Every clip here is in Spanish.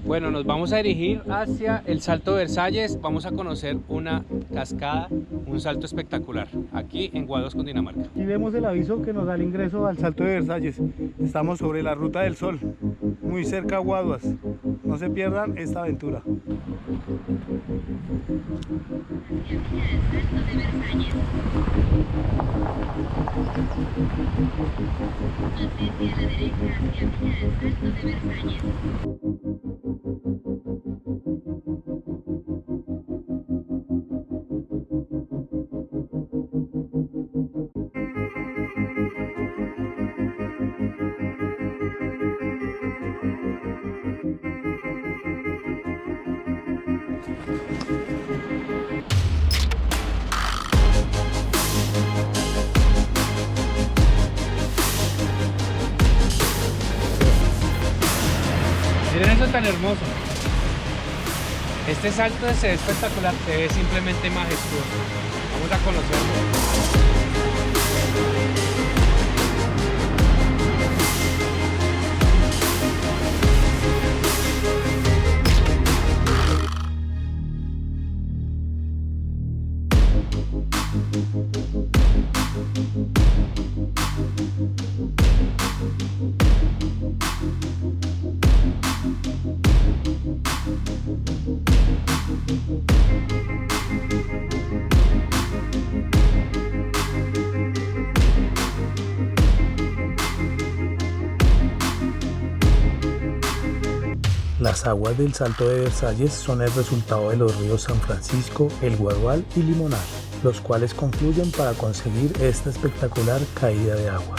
Bueno, nos vamos a dirigir hacia el Salto de Versalles. Vamos a conocer una cascada, un salto espectacular, aquí en Guaduas, Cundinamarca. Aquí vemos el aviso que nos da el ingreso al Salto de Versalles. Estamos sobre la Ruta del Sol, muy cerca a Guaduas. No se pierdan esta aventura. Miren eso tan hermoso. Este salto se ve espectacular, se ve simplemente majestuoso. Vamos a conocerlo. Las aguas del Salto de Versalles son el resultado de los ríos San Francisco, el Guadual y Limonar, los cuales confluyen para conseguir esta espectacular caída de agua.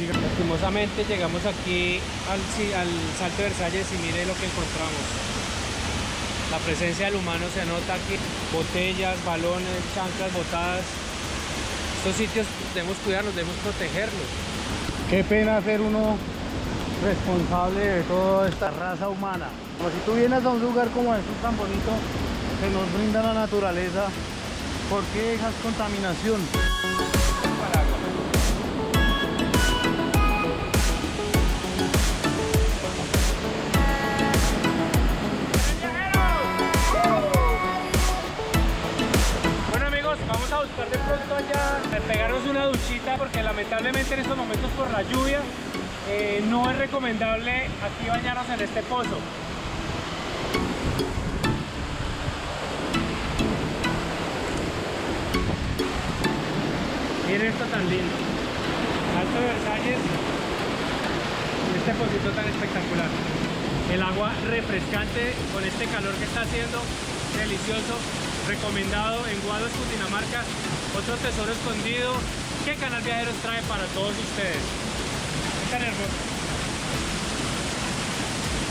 Lastimosamente llegamos aquí al Salto de Versalles y mire lo que encontramos. La presencia del humano se nota aquí. Botellas, balones, chanclas botadas. Estos sitios debemos cuidarlos, debemos protegerlos. Qué pena ser uno responsable de toda esta raza humana. Como si tú vienes a un lugar como este tan bonito, que nos brinda la naturaleza, ¿por qué dejas contaminación? Bueno amigos, vamos a buscar de pronto allá, pegarnos una duchita porque lamentablemente en estos momentos por la lluvia no es recomendable aquí bañarnos en este pozo. Miren esto tan lindo. Salto de Versalles, este pocito tan espectacular. El agua refrescante con este calor que está haciendo, delicioso, recomendado en Guaduas, Cundinamarca. Otro tesoro escondido que Canal Viajeros trae para todos ustedes. Es tan hermoso.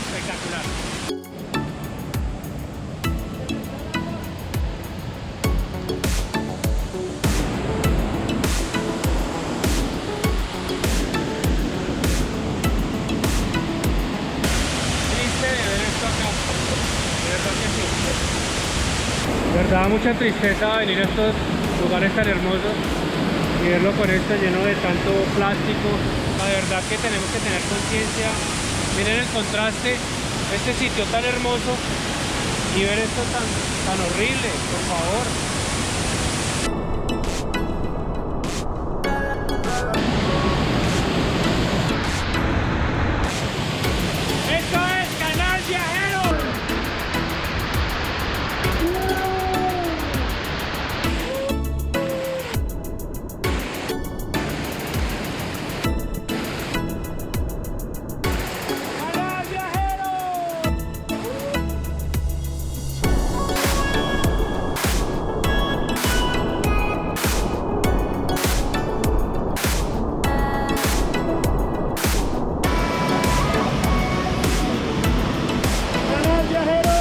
Espectacular. Da mucha tristeza venir a estos lugares tan hermosos y verlo con esto lleno de tanto plástico. La verdad que tenemos que tener conciencia. Miren el contraste, este sitio tan hermoso y ver esto tan horrible, por favor. ¡Esto es Canal Viajero! ¡Canal Viajero! ¡Canal Viajeros!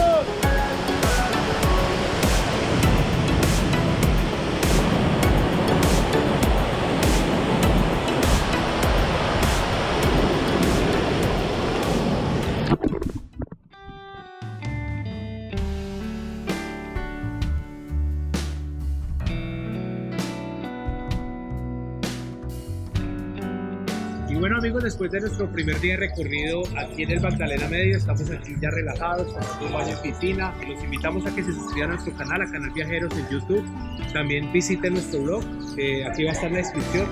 Y bueno amigos, después de nuestro primer día de recorrido aquí en el Magdalena Medio, estamos aquí ya relajados, tomando un baño en piscina. Los invitamos a que se suscriban a nuestro canal, a Canal Viajeros en YouTube. También visiten nuestro blog, aquí va a estar la descripción.